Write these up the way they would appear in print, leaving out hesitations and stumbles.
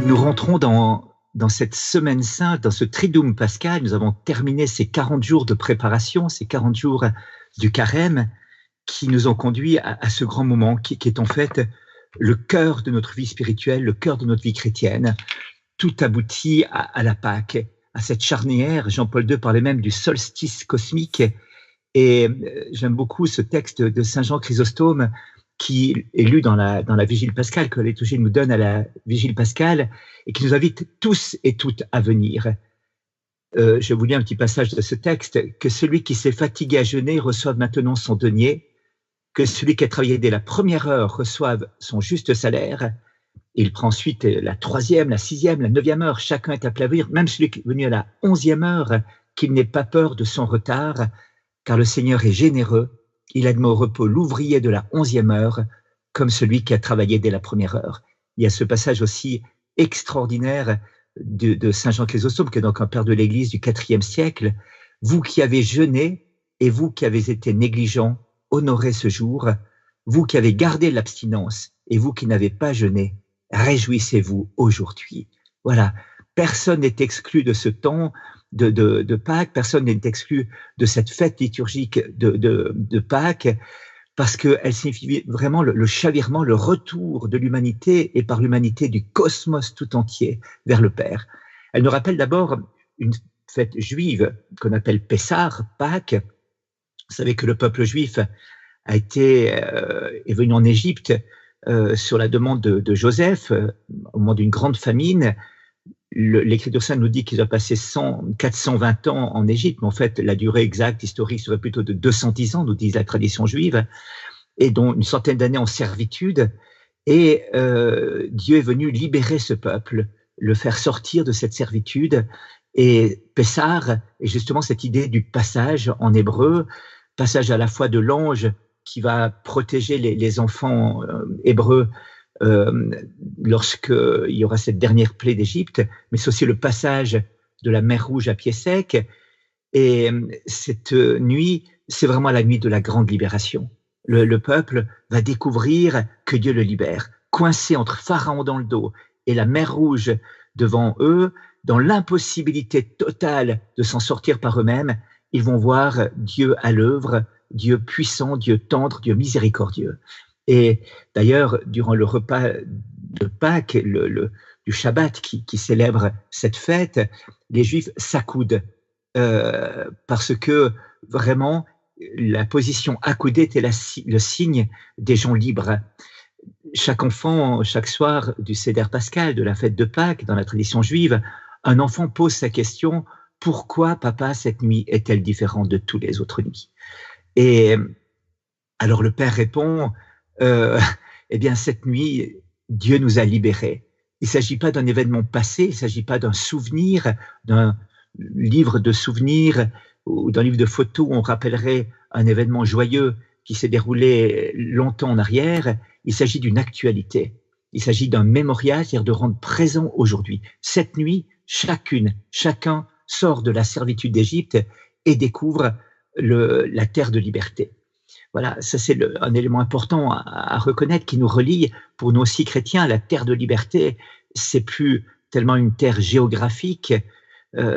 Nous rentrons dans cette semaine sainte, dans ce Triduum pascal. Nous avons terminé ces 40 jours de préparation, ces 40 jours du carême qui nous ont conduits à ce grand moment qui est en fait le cœur de notre vie spirituelle, le cœur de notre vie chrétienne. Tout aboutit à la Pâque, à cette charnière. Jean-Paul II parlait même du solstice cosmique. Et j'aime beaucoup ce texte de Saint Jean Chrysostome qui est lu dans la Vigile pascale, que les liturgie nous donne à la Vigile pascale, et qui nous invite tous et toutes à venir. Je vous lis un petit passage de ce texte. « Que celui qui s'est fatigué à jeûner reçoive maintenant son denier, que celui qui a travaillé dès la première heure reçoive son juste salaire. » Il prend ensuite la 3e, la 6e, la 9e heure. Chacun est appelé à venir, même celui qui est venu à la 11e heure, qu'il n'ait pas peur de son retard, car le Seigneur est généreux. Il admet au repos l'ouvrier de la 11e heure, comme celui qui a travaillé dès la première heure. Il y a ce passage aussi extraordinaire de Saint Jean Chrysostome, qui est donc un père de l'Église du IVe siècle. Vous qui avez jeûné et vous qui avez été négligents, honorez ce jour. Vous qui avez gardé l'abstinence et vous qui n'avez pas jeûné, réjouissez-vous aujourd'hui. Voilà, personne n'est exclu de ce temps de Pâques, personne n'est exclu de cette fête liturgique de Pâques, parce qu'elle signifie vraiment le chavirement, le retour de l'humanité et par l'humanité du cosmos tout entier vers le Père. Elle nous rappelle d'abord une fête juive qu'on appelle Pessah, Pâques. Vous savez que le peuple juif est venu en Égypte sur la demande de Joseph au moment d'une grande famine. L'Écriture sainte nous dit qu'ils ont passé 420 ans en Égypte, mais en fait, la durée exacte, historique, serait plutôt de 210 ans, nous dit la tradition juive, et dont une centaine d'années en servitude. Et Dieu est venu libérer ce peuple, le faire sortir de cette servitude. Et Pessah est justement cette idée du passage en hébreu, passage à la fois de l'ange qui va protéger les enfants hébreux lorsqu'il y aura cette dernière plaie d'Égypte, mais c'est aussi le passage de la mer Rouge à pied sec. Et cette nuit, c'est vraiment la nuit de la grande libération. Le peuple va découvrir que Dieu le libère, coincé entre Pharaon dans le dos et la mer Rouge devant eux, dans l'impossibilité totale de s'en sortir par eux-mêmes. Ils vont voir Dieu à l'œuvre, Dieu puissant, Dieu tendre, Dieu miséricordieux. Et d'ailleurs, durant le repas de Pâques, du Shabbat qui célèbre cette fête, les Juifs s'accoudent parce que vraiment la position accoudée était le signe des gens libres. Chaque enfant, chaque soir du Seder pascal, de la fête de Pâques, dans la tradition juive, un enfant pose sa question: pourquoi, papa, cette nuit est-elle différente de toutes les autres nuits? Et alors le père répond: eh bien, cette nuit, Dieu nous a libérés. Il ne s'agit pas d'un événement passé, il ne s'agit pas d'un souvenir, d'un livre de souvenirs ou d'un livre de photos où on rappellerait un événement joyeux qui s'est déroulé longtemps en arrière. Il s'agit d'une actualité. Il s'agit d'un mémorial, c'est-à-dire de rendre présent aujourd'hui. Cette nuit, chacun sort de la servitude d'Égypte et découvre la terre de liberté. Voilà, ça c'est un élément important à reconnaître qui nous relie, pour nous aussi chrétiens. La terre de liberté, c'est plus tellement une terre géographique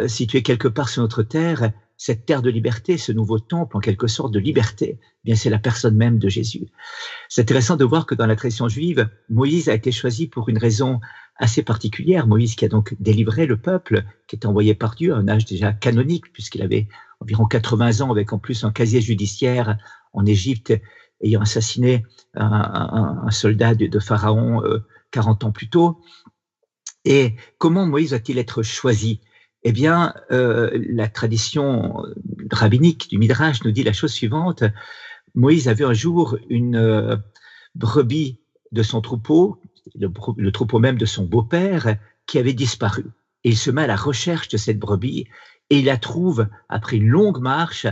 située quelque part sur notre terre. Cette terre de liberté, ce nouveau temple en quelque sorte de liberté, eh bien c'est la personne même de Jésus. C'est intéressant de voir que dans la tradition juive, Moïse a été choisi pour une raison assez particulière. Moïse qui a donc délivré le peuple, qui est envoyé par Dieu à un âge déjà canonique, puisqu'il avait environ 80 ans, avec en plus un casier judiciaire en Égypte, ayant assassiné un soldat de Pharaon 40 ans plus tôt. Et comment Moïse va-t-il être choisi? Eh bien, la tradition rabbinique du Midrash nous dit la chose suivante. Moïse a vu un jour une brebis de son troupeau, le troupeau même de son beau-père, qui avait disparu. Et il se met à la recherche de cette brebis et il la trouve, après une longue marche,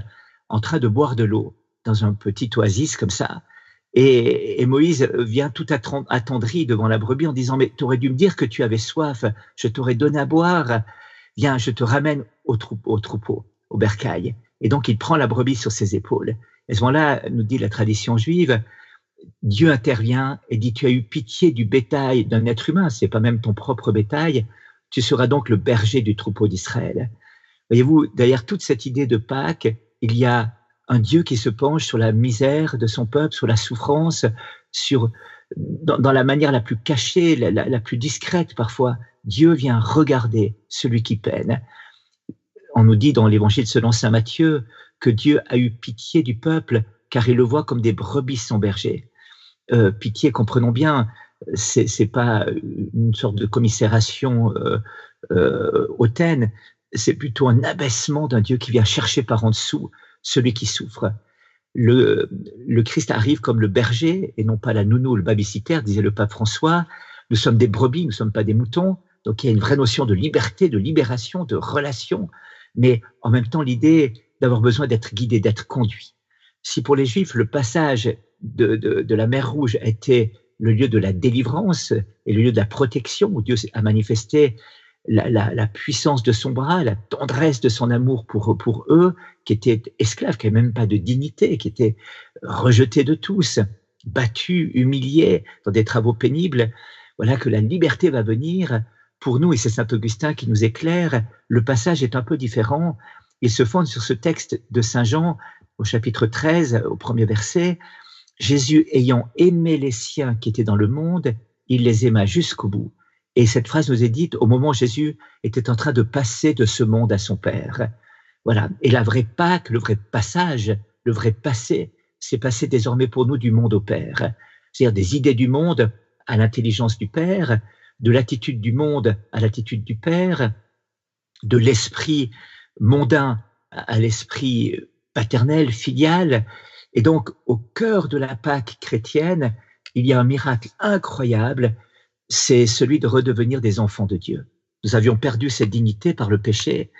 en train de boire de l'eau dans un petit oasis comme ça. Et Moïse vient tout attendri devant la brebis en disant: mais tu aurais dû me dire que tu avais soif, je t'aurais donné à boire. Viens, je te ramène au troupeau, au bercail. Et donc, il prend la brebis sur ses épaules. Et à ce moment-là, nous dit la tradition juive, Dieu intervient et dit, tu as eu pitié du bétail d'un être humain, c'est pas même ton propre bétail, tu seras donc le berger du troupeau d'Israël. Voyez-vous, derrière toute cette idée de Pâques, il y a un Dieu qui se penche sur la misère de son peuple, sur la souffrance, dans la manière la plus cachée, la plus discrète parfois. Dieu vient regarder celui qui peine. On nous dit dans l'évangile selon saint Matthieu que Dieu a eu pitié du peuple car il le voit comme des brebis sans berger. Pitié, comprenons bien, c'est pas une sorte de commisération hautaine, c'est plutôt un abaissement d'un Dieu qui vient chercher par en dessous celui qui souffre. Le Christ arrive comme le berger et non pas la nounou, le babysitter, disait le pape François. Nous sommes des brebis, nous ne sommes pas des moutons. Donc il y a une vraie notion de liberté, de libération, de relation, mais en même temps l'idée d'avoir besoin d'être guidé, d'être conduit. Si pour les Juifs, le passage de la mer Rouge était le lieu de la délivrance et le lieu de la protection, où Dieu a manifesté la puissance de son bras, la tendresse de son amour pour eux, qui étaient esclaves, qui n'avaient même pas de dignité, qui étaient rejetés de tous, battus, humiliés dans des travaux pénibles. Voilà que la liberté va venir pour nous, et c'est saint Augustin qui nous éclaire. Le passage est un peu différent. Il se fonde sur ce texte de saint Jean au chapitre 13, au premier verset. Jésus ayant aimé les siens qui étaient dans le monde, il les aima jusqu'au bout. Et cette phrase nous est dite au moment où Jésus était en train de passer de ce monde à son Père. Voilà. Et la vraie Pâque, le vrai passage, le vrai passé, c'est passer désormais pour nous du monde au Père. C'est-à-dire des idées du monde à l'intelligence du Père, de l'attitude du monde à l'attitude du Père, de l'esprit mondain à l'esprit paternel, filial. Et donc, au cœur de la Pâque chrétienne, il y a un miracle incroyable, c'est celui de redevenir des enfants de Dieu. Nous avions perdu cette dignité par le péché.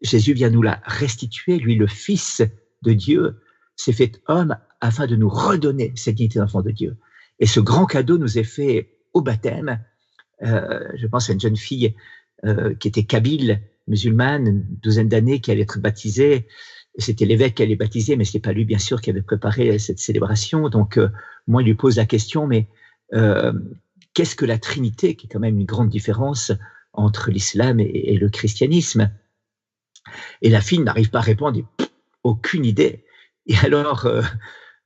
Jésus vient nous la restituer. Lui, le Fils de Dieu, s'est fait homme afin de nous redonner cette dignité d'enfant de Dieu. Et ce grand cadeau nous est fait au baptême. Je pense à une jeune fille qui était kabyle, musulmane, une douzaine d'années, qui allait être baptisée. C'était l'évêque qui allait baptiser, mais ce n'est pas lui, bien sûr, qui avait préparé cette célébration. Donc, moi, il lui pose la question, mais qu'est-ce que la Trinité, qui est quand même une grande différence entre l'islam et le christianisme? Et la fille n'arrive pas à répondre, aucune idée. Et alors,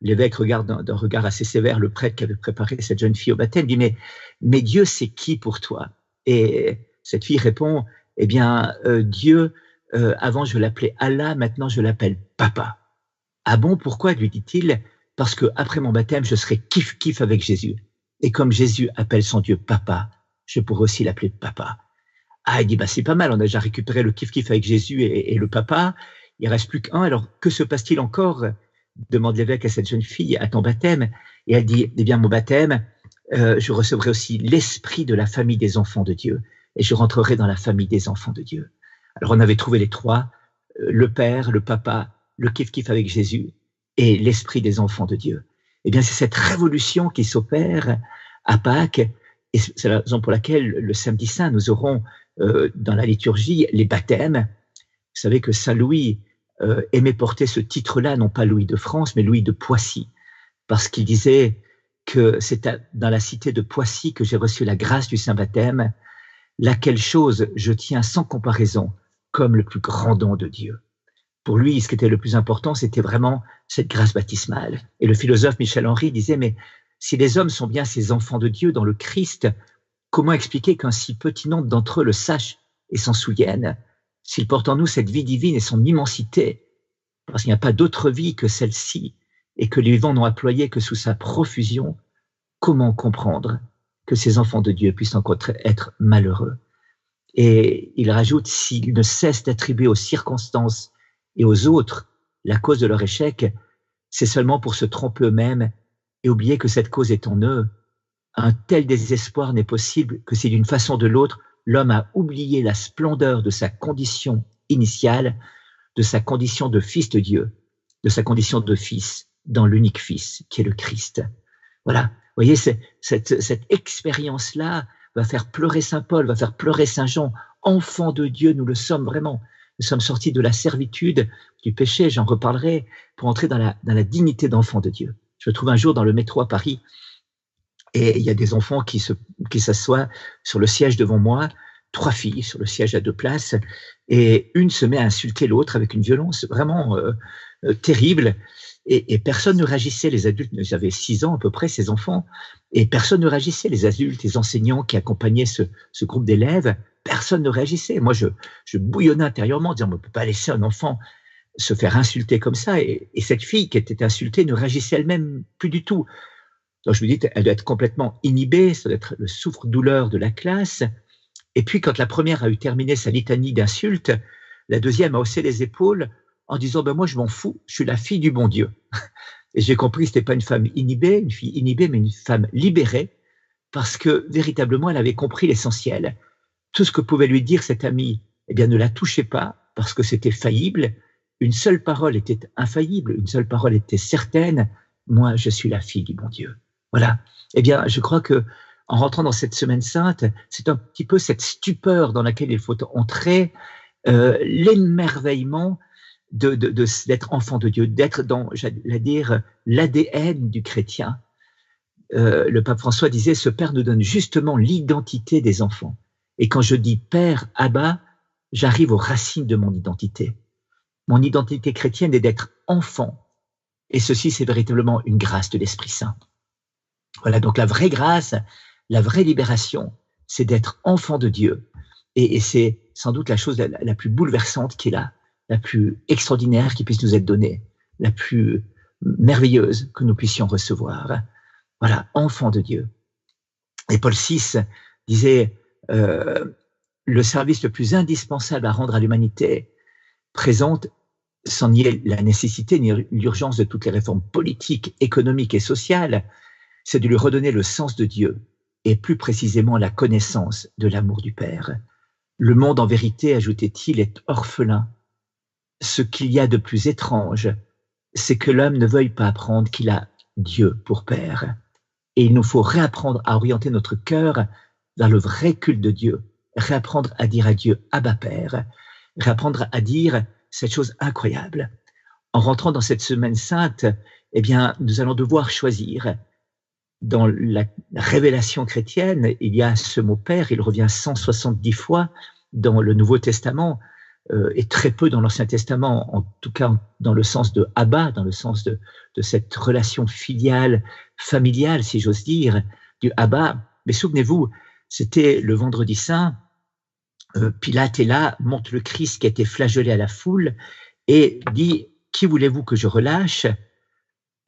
l'évêque regarde d'un regard assez sévère le prêtre qui avait préparé cette jeune fille au baptême, dit, mais Dieu, c'est qui pour toi? Et cette fille répond, eh bien, Dieu, avant je l'appelais Allah, maintenant je l'appelle Papa. Ah bon, pourquoi, lui dit-il? Parce que après mon baptême, je serai kiff-kiff avec Jésus. Et comme Jésus appelle son Dieu Papa, je pourrais aussi l'appeler Papa. Ah, il dit, c'est pas mal, on a déjà récupéré le kiff-kiff avec Jésus et le Papa, il reste plus qu'un, alors que se passe-t-il encore? Demande l'évêque à cette jeune fille, à ton baptême. Et elle dit, eh bien, mon baptême, je recevrai aussi l'esprit de la famille des enfants de Dieu, et je rentrerai dans la famille des enfants de Dieu. Alors, on avait trouvé les trois, le Père, le Papa, le kiff-kiff avec Jésus, et l'esprit des enfants de Dieu. Eh bien, c'est cette révolution qui s'opère à Pâques, et c'est la raison pour laquelle le samedi saint, nous aurons dans la liturgie les baptêmes. Vous savez que saint Louis aimait porter ce titre-là, non pas Louis de France, mais Louis de Poissy, parce qu'il disait que c'est dans la cité de Poissy que j'ai reçu la grâce du saint baptême, laquelle chose je tiens sans comparaison comme le plus grand don de Dieu. Pour lui, ce qui était le plus important, c'était vraiment cette grâce baptismale. Et le philosophe Michel Henry disait, mais si les hommes sont bien ces enfants de Dieu dans le Christ, comment expliquer qu'un si petit nombre d'entre eux le sachent et s'en souviennent, s'ils portent en nous cette vie divine et son immensité, parce qu'il n'y a pas d'autre vie que celle-ci, et que les vents n'ont employé que sous sa profusion, comment comprendre que ces enfants de Dieu puissent encore être malheureux? Et il rajoute, s'ils ne cessent d'attribuer aux circonstances et aux autres la cause de leur échec, c'est seulement pour se tromper eux-mêmes et oublier que cette cause est en eux. Un tel désespoir n'est possible que si d'une façon ou de l'autre, l'homme a oublié la splendeur de sa condition initiale, de sa condition de fils de Dieu, de sa condition de fils dans l'unique Fils qui est le Christ. Voilà, vous voyez, cette expérience-là va faire pleurer saint Paul, va faire pleurer saint Jean. Enfants de Dieu, nous le sommes vraiment. Nous sommes sortis de la servitude, du péché, j'en reparlerai, pour entrer dans la dignité d'enfants de Dieu. Je me trouve un jour dans le métro à Paris et il y a des enfants qui s'assoient sur le siège devant moi, 3 filles sur le siège à 2 places, et une se met à insulter l'autre avec une violence vraiment terrible. Et personne ne réagissait. Les adultes, j'avais 6 ans à peu près, ces enfants, et personne ne réagissait. Les adultes, les enseignants qui accompagnaient ce groupe d'élèves, personne ne réagissait. Moi, je bouillonnais intérieurement, en disant, on ne peut pas laisser un enfant se faire insulter comme ça. Et cette fille qui était insultée ne réagissait elle-même plus du tout. Donc je me dis, elle doit être complètement inhibée, ça doit être le souffre-douleur de la classe. Et puis, quand la première a eu terminé sa litanie d'insultes, la deuxième a haussé les épaules en disant, moi, je m'en fous, je suis la fille du bon Dieu. Et j'ai compris que ce n'était pas une femme inhibée, une fille inhibée, mais une femme libérée, parce que véritablement, elle avait compris l'essentiel. Tout ce que pouvait lui dire cet ami, ne la touchez pas, parce que c'était faillible. Une seule parole était infaillible, une seule parole était certaine. Moi, je suis la fille du bon Dieu. Voilà. Je crois que en rentrant dans cette semaine sainte, c'est un petit peu cette stupeur dans laquelle il faut entrer, l'émerveillement d'être enfant de Dieu, d'être dans, j'allais dire, l'ADN du chrétien. Le pape François disait, ce Père nous donne justement l'identité des enfants. Et quand je dis Père, Abba, j'arrive aux racines de mon identité. Mon identité chrétienne est d'être enfant. Et ceci, c'est véritablement une grâce de l'Esprit Saint. Voilà, donc la vraie grâce, la vraie libération, c'est d'être enfant de Dieu. Et c'est sans doute la chose la plus bouleversante qui est là, la plus extraordinaire qui puisse nous être donnée, la plus merveilleuse que nous puissions recevoir. Voilà, enfant de Dieu. Et Paul VI disait, le service le plus indispensable à rendre à l'humanité présente, sans nier la nécessité ni l'urgence de toutes les réformes politiques, économiques et sociales, c'est de lui redonner le sens de Dieu et plus précisément la connaissance de l'amour du Père. Le monde, en vérité, ajoutait-il, est orphelin. Ce qu'il y a de plus étrange, c'est que l'homme ne veuille pas apprendre qu'il a Dieu pour Père. Et il nous faut réapprendre à orienter notre cœur vers le vrai culte de Dieu, réapprendre à dire à Dieu « Abba Père », réapprendre à dire cette chose incroyable. En rentrant dans cette semaine sainte, nous allons devoir choisir. Dans la révélation chrétienne, il y a ce mot Père, il revient 170 fois dans le Nouveau Testament et très peu dans l'Ancien Testament, en tout cas dans le sens de Abba, dans le sens de cette relation filiale, familiale, si j'ose dire, du Abba. Mais souvenez-vous, c'était le Vendredi Saint, Pilate est là, montre le Christ qui a été flagellé à la foule et dit « Qui voulez-vous que je relâche ?»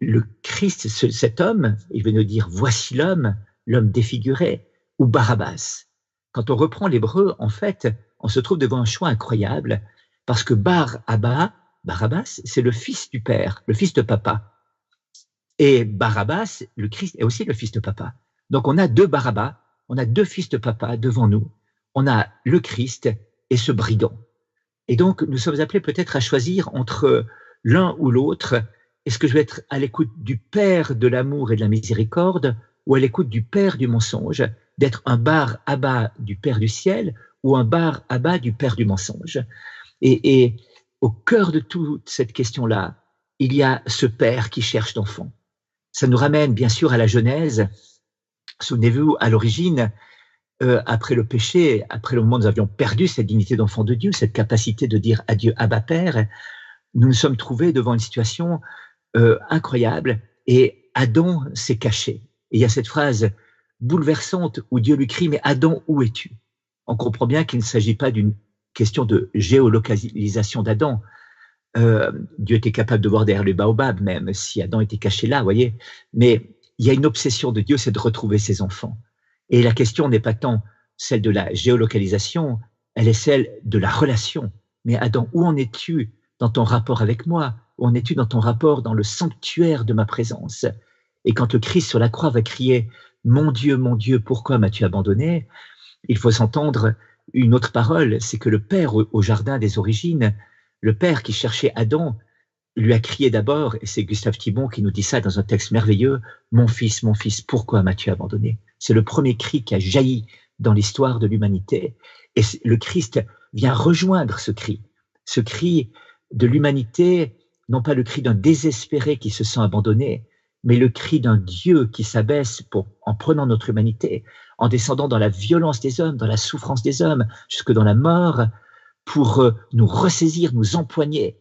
Le Christ, cet homme, il veut nous dire « Voici l'homme défiguré » ou Barabbas. Quand on reprend l'hébreu, en fait, on se trouve devant un choix incroyable parce que Bar-Abba, Barabbas, c'est le fils du père, le fils de papa. Et Barabbas, le Christ, est aussi le fils de papa. Donc on a 2 Barabbas, on a 2 fils de papa devant nous. On a le Christ et ce brigand. Et donc, nous sommes appelés peut-être à choisir entre l'un ou l'autre. Est-ce que je vais être à l'écoute du Père de l'amour et de la miséricorde ou à l'écoute du Père du mensonge, d'être un Bar-Abba du Père du ciel ou un Bar-Abba du Père du mensonge? Et au cœur de toute cette question-là, il y a ce Père qui cherche d'enfants. Ça nous ramène bien sûr à la Genèse. Souvenez-vous, à l'origine, après le péché, après le moment où nous avions perdu cette dignité d'enfant de Dieu, cette capacité de dire à Dieu « Abba Père », nous nous sommes trouvés devant une situation incroyable et Adam s'est caché. Et il y a cette phrase bouleversante où Dieu lui crie « Mais Adam, où es-tu » On comprend bien qu'il ne s'agit pas d'une question de géolocalisation d'Adam. Dieu était capable de voir derrière les baobabs, même si Adam était caché là, vous voyez. Mais il y a une obsession de Dieu, c'est de retrouver ses enfants. Et la question n'est pas tant celle de la géolocalisation, elle est celle de la relation. Mais Adam, où en es-tu dans ton rapport avec moi? Où en es-tu dans ton rapport dans le sanctuaire de ma présence? Et quand le Christ sur la croix va crier « Mon Dieu, pourquoi m'as-tu abandonné ?» Il faut s'entendre une autre parole, c'est que le Père au jardin des origines, le Père qui cherchait Adam, lui a crié d'abord, et c'est Gustave Thibon qui nous dit ça dans un texte merveilleux, « Mon fils, pourquoi m'as-tu abandonné ?» C'est le premier cri qui a jailli dans l'histoire de l'humanité. Et le Christ vient rejoindre ce cri de l'humanité, non pas le cri d'un désespéré qui se sent abandonné, mais le cri d'un Dieu qui s'abaisse en prenant notre humanité, en descendant dans la violence des hommes, dans la souffrance des hommes, jusque dans la mort, pour nous ressaisir, nous empoigner.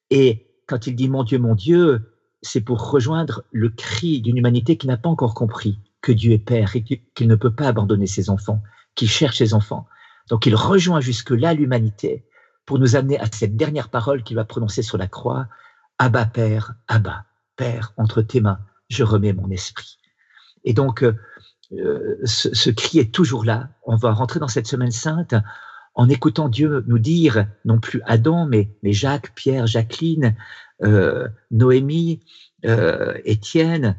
Et quand il dit « Mon Dieu », c'est pour rejoindre le cri d'une humanité qui n'a pas encore compris que Dieu est Père et qu'il ne peut pas abandonner ses enfants, qu'il cherche ses enfants. Donc il rejoint jusque-là l'humanité pour nous amener à cette dernière parole qu'il va prononcer sur la croix. « Abba Père, Abba, Père, entre tes mains, je remets mon esprit. » Et donc, ce cri est toujours là. On va rentrer dans cette semaine sainte en écoutant Dieu nous dire, non plus Adam, mais Jacques, Pierre, Jacqueline, Noémie, Étienne,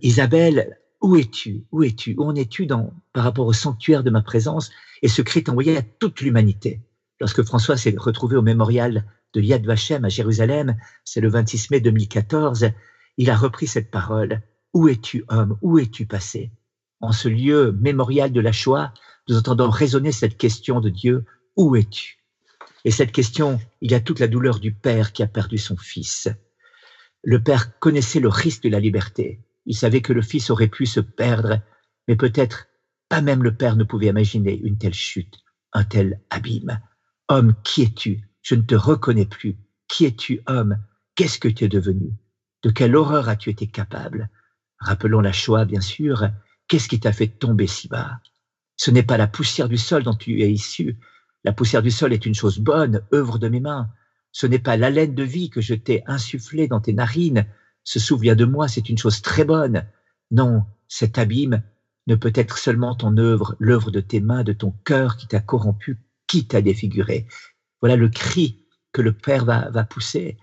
Isabelle, où es-tu? Où es-tu? Où en es-tu par rapport au sanctuaire de ma présence? Et ce cri est envoyé à toute l'humanité. Lorsque François s'est retrouvé au mémorial de Yad Vashem à Jérusalem, c'est le 26 mai 2014, il a repris cette parole. Où es-tu, homme? Où es-tu passé? En ce lieu mémorial de la Shoah, nous entendons résonner cette question de Dieu. Où es-tu? Et cette question, il y a toute la douleur du père qui a perdu son fils. Le père connaissait le risque de la liberté. Il savait que le fils aurait pu se perdre, mais peut-être pas même le père ne pouvait imaginer une telle chute, un tel abîme. Homme, qui es-tu? Je ne te reconnais plus. Qui es-tu, homme? Qu'est-ce que tu es devenu? De quelle horreur as-tu été capable? Rappelons la Shoah, bien sûr. Qu'est-ce qui t'a fait tomber si bas? Ce n'est pas la poussière du sol dont tu es issu. La poussière du sol est une chose bonne, œuvre de mes mains. Ce n'est pas l'haleine de vie que je t'ai insufflée dans tes narines. Se souvient de moi, c'est une chose très bonne. Non, cet abîme ne peut être seulement ton œuvre, l'œuvre de tes mains, de ton cœur qui t'a corrompu, qui t'a défiguré. Voilà le cri que le Père va pousser.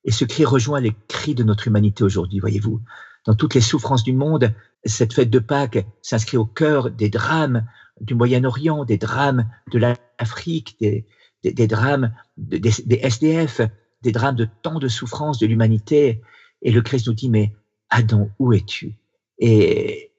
Et ce cri rejoint les cris de notre humanité aujourd'hui, voyez-vous. Dans toutes les souffrances du monde, cette fête de Pâques s'inscrit au cœur des drames du Moyen-Orient, des drames de l'Afrique, des drames des SDF, des drames de tant de souffrances de l'humanité. Et le Christ nous dit, mais Adam, où es-tu? Et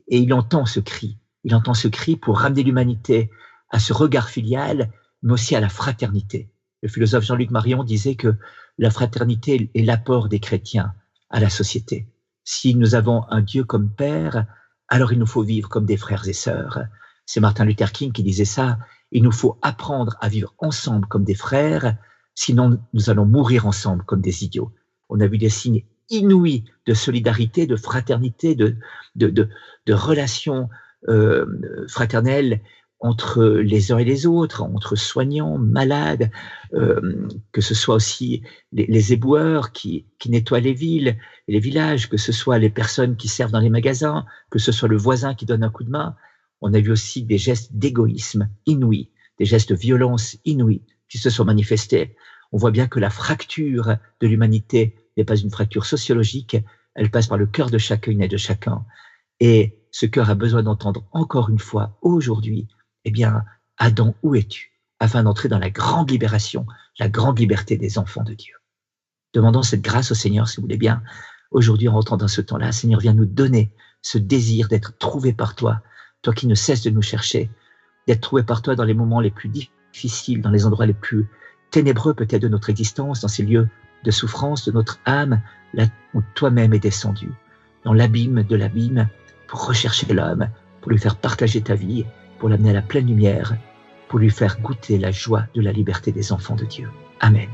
il entend ce cri. Il entend ce cri pour ramener l'humanité à ce regard filial, mais aussi à la fraternité. Le philosophe Jean-Luc Marion disait que la fraternité est l'apport des chrétiens à la société. Si nous avons un Dieu comme Père, alors il nous faut vivre comme des frères et sœurs. C'est Martin Luther King qui disait ça. Il nous faut apprendre à vivre ensemble comme des frères, sinon nous allons mourir ensemble comme des idiots. On a vu des signes inouïs de solidarité, de fraternité, de relations fraternelles entre les uns et les autres, entre soignants, malades, que ce soit aussi les éboueurs qui nettoient les villes et les villages, que ce soit les personnes qui servent dans les magasins, que ce soit le voisin qui donne un coup de main. On a vu aussi des gestes d'égoïsme inouïs, des gestes de violence inouïs qui se sont manifestés. On voit bien que la fracture de l'humanité n'est pas une fracture sociologique, elle passe par le cœur de chacune et de chacun. Et ce cœur a besoin d'entendre encore une fois aujourd'hui, eh bien, Adam, où es-tu? Afin d'entrer dans la grande libération, la grande liberté des enfants de Dieu. Demandons cette grâce au Seigneur, si vous voulez bien. Aujourd'hui, en rentrant dans ce temps-là, Seigneur, viens nous donner ce désir d'être trouvé par toi, toi qui ne cesses de nous chercher, d'être trouvé par toi dans les moments les plus difficiles, dans les endroits les plus ténébreux peut-être de notre existence, dans ces lieux de souffrance de notre âme, là où toi-même es descendu, dans l'abîme de l'abîme, pour rechercher l'homme, pour lui faire partager ta vie, pour l'amener à la pleine lumière, pour lui faire goûter la joie de la liberté des enfants de Dieu. Amen.